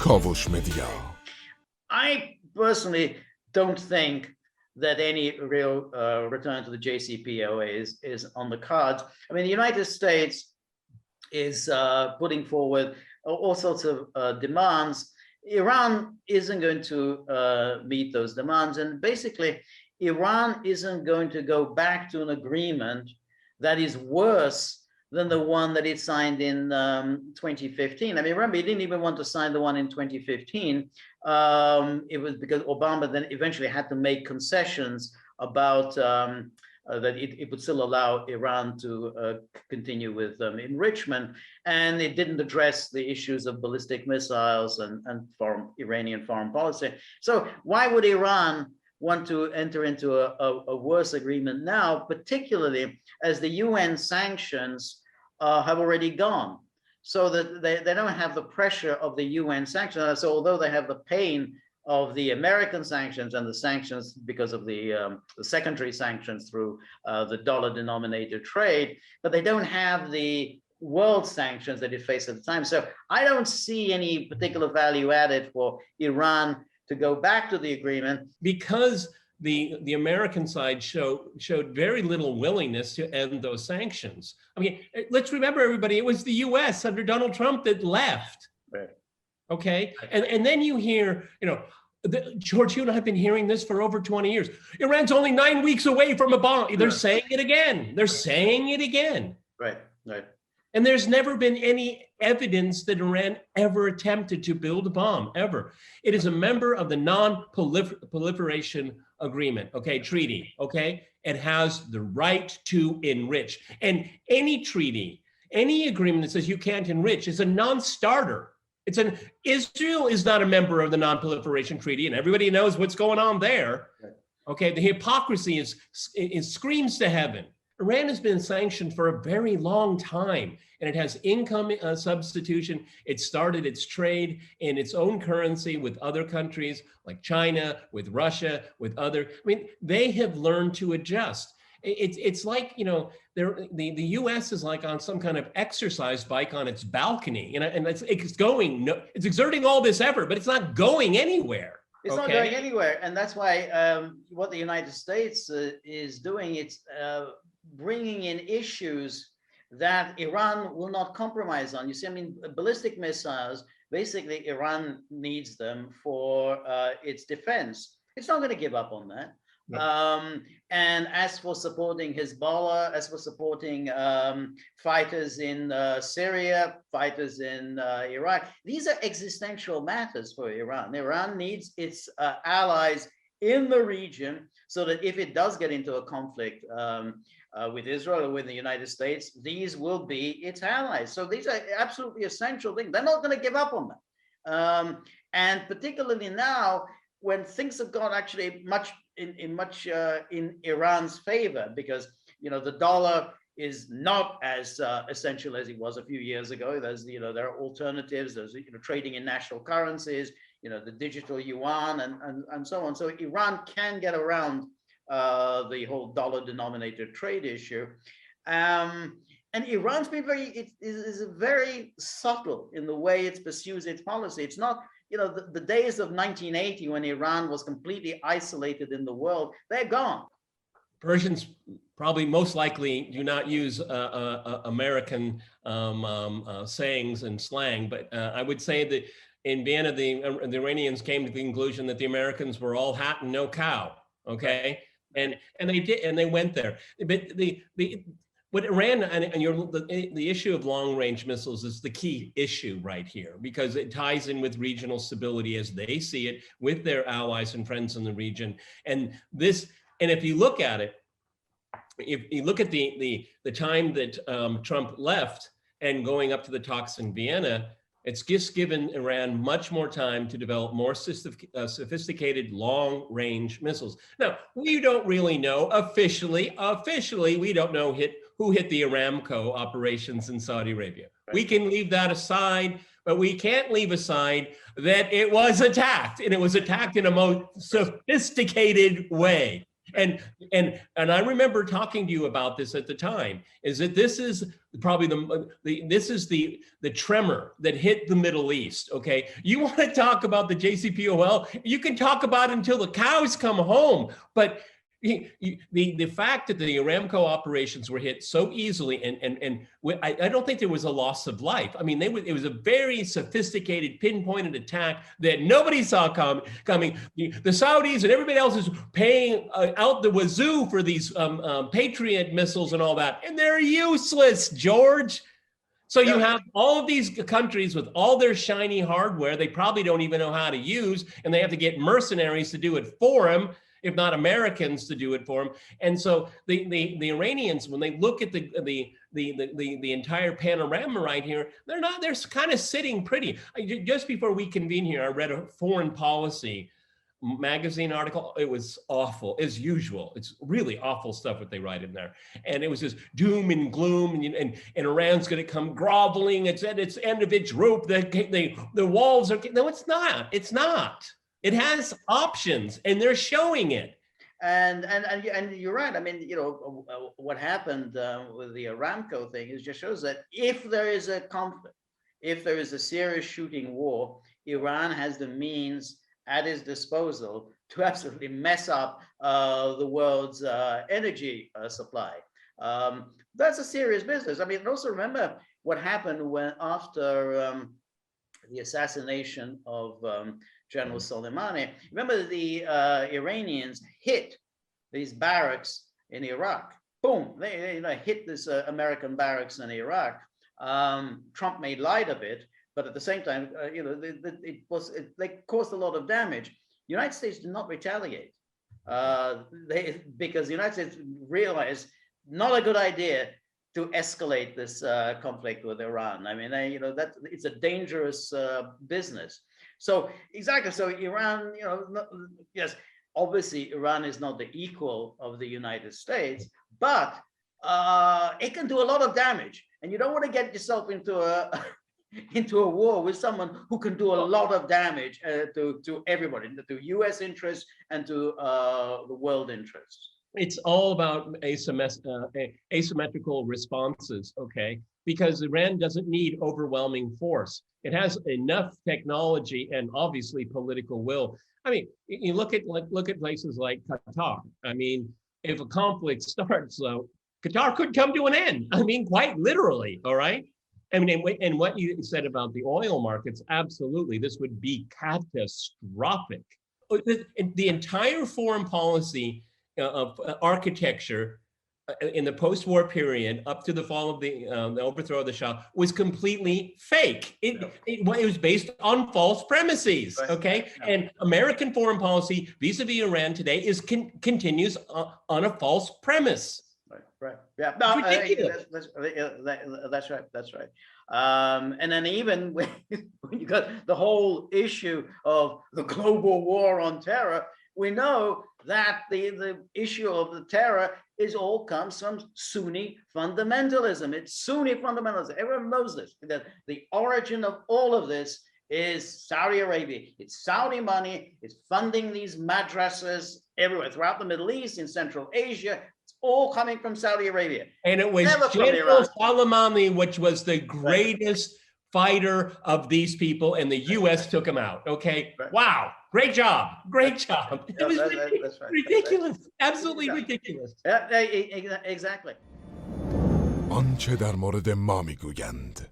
Kavos Media. I personally don't think that any real return to the JCPOA is on the cards. I mean, the United States is putting forward all sorts of demands. Iran isn't going to meet those demands. And basically, Iran isn't going to go back to an agreement that is worse than the one that it signed in 2015. I mean, remember, he didn't even want to sign the one in 2015. It was because Obama then eventually had to make concessions about that it would still allow Iran to continue with enrichment, and it didn't address the issues of ballistic missiles and Iranian foreign policy. So why would Iran want to enter into a worse agreement now, particularly as the UN sanctions have already gone, so that they don't have the pressure of the UN sanctions. So although they have the pain of the American sanctions and the sanctions because of the secondary sanctions through the dollar-denominated trade, but they don't have the world sanctions that it faced at the time. So I don't see any particular value added for Iran to go back to the agreement, because the American side showed very little willingness to end those sanctions. I mean, let's remember, everybody, it was the US under Donald Trump that left. Right. Okay, and then you hear, George, you and I have been hearing this for over 20 years. Iran's only 9 weeks away from a bomb. They're saying it again. They're saying it again. Right, right. And there's never been any evidence that Iran ever attempted to build a bomb, ever. It is a member of the non-proliferation agreement, treaty, It has the right to enrich. And any treaty, any agreement that says you can't enrich is a non-starter. Israel is not a member of the non-proliferation treaty, and everybody knows what's going on there. Okay, the hypocrisy screams to heaven. Iran has been sanctioned for a very long time, and it has income substitution. It started its trade in its own currency with other countries like China, with Russia, with other. I mean, they have learned to adjust. It's like, the U.S. is like on some kind of exercise bike on its balcony, and it's exerting all this effort, but it's not going anywhere. It's not going anywhere, and that's why what the United States is doing, it's bringing in issues that Iran will not compromise on. You see, I mean, ballistic missiles, basically Iran needs them for its defense. It's not going to give up on that. No. And as for supporting Hezbollah, as for supporting fighters in Syria, fighters in Iraq, these are existential matters for Iran. Iran needs its allies in the region so that if it does get into a conflict with Israel or with the United States, these will be its allies. So these are absolutely essential things. They're not going to give up on them. And particularly now, when things have gone actually much in Iran's favor, because the dollar is not as essential as it was a few years ago. There's there are alternatives. There's trading in national currencies. The digital yuan and so on. So Iran can get around the whole dollar-denominated trade issue. And Iran's been very subtle in the way it pursues its policy. It's not. The days of 1980 when Iran was completely isolated in the world, they're gone. Persians probably most likely do not use American sayings and slang, but I would say that in Vienna, the Iranians came to the conclusion that the Americans were all hat and no cow, and they did, and they went there. But what Iran and the issue of long-range missiles is the key issue right here, because it ties in with regional stability as they see it with their allies and friends in the region. And if you look at it, if you look at the time that Trump left and going up to the talks in Vienna, it's just given Iran much more time to develop more sophisticated long-range missiles. Now, we don't really know officially, we don't know who hit the Aramco operations in Saudi Arabia. Right. We can leave that aside, but we can't leave aside that it was attacked, and it was attacked in a most sophisticated way. and I remember talking to you about this at the time, is that this is probably the tremor that hit the Middle East. Okay, you want to talk about the JCPOL, you can talk about it until the cows come home, but the fact that the Aramco operations were hit so easily, I don't think there was a loss of life. I mean, it was a very sophisticated, pinpointed attack that nobody saw coming. The Saudis and everybody else is paying out the wazoo for these Patriot missiles and all that, and they're useless, George. So you have all of these countries with all their shiny hardware they probably don't even know how to use, and they have to get mercenaries to do it for them, if not Americans to do it for them. And so the Iranians, when they look at the entire panorama right here, they're kind of sitting pretty. Just before we convene here, I read a Foreign Policy magazine article. It was awful, as usual. It's really awful stuff what they write in there. And it was just doom and gloom, and Iran's going to come groveling. It's at its end of its rope. The walls are, no, it's not. It's not. It has options, and they're showing it. And you're right. I mean, what happened with the Aramco thing is just shows that if there is a conflict, if there is a serious shooting war, Iran has the means at its disposal to absolutely mess up the world's energy supply. That's a serious business. I mean, also remember what happened after the assassination of General Soleimani. Remember, the Iranians hit these barracks in Iraq. Boom, they hit this American barracks in Iraq. Trump made light of it, but at the same time, they caused a lot of damage. The United States did not retaliate because the United States realized not a good idea to escalate this conflict with Iran. I mean, that it's a dangerous business. So exactly. So Iran, yes, obviously Iran is not the equal of the United States, but it can do a lot of damage, and you don't want to get yourself into a war with someone who can do a lot of damage to everybody, to U.S. interests and to the world interests. It's all about asymmetrical responses, okay? Because Iran doesn't need overwhelming force. It has enough technology and obviously political will. I mean, you look at places like Qatar. I mean, if a conflict starts, Qatar could come to an end. I mean, quite literally, all right? I mean, and what you said about the oil markets, absolutely, this would be catastrophic. The entire foreign policy of architecture in the post-war period up to the fall of the overthrow of the Shah was completely fake. It was based on false premises, okay? Yeah. And American foreign policy vis-a-vis Iran today continues on a false premise. Right. Yeah. No, that's right. That's right. And then even when you got the whole issue of the global war on terror, we know that the issue of the terror all comes from Sunni fundamentalism. It's Sunni fundamentalism. Everyone knows this. That the origin of all of this is Saudi Arabia. It's Saudi money. It's funding these madrasas everywhere throughout the Middle East, in Central Asia. It's all coming from Saudi Arabia. And it was General Soleimani, which was the greatest fighter of these people, and the U.S. took him out. Okay. Right. Wow. Great job. Great job. It was ridiculous. Absolutely ridiculous. Exactly. آنچه در مورد ما میگویند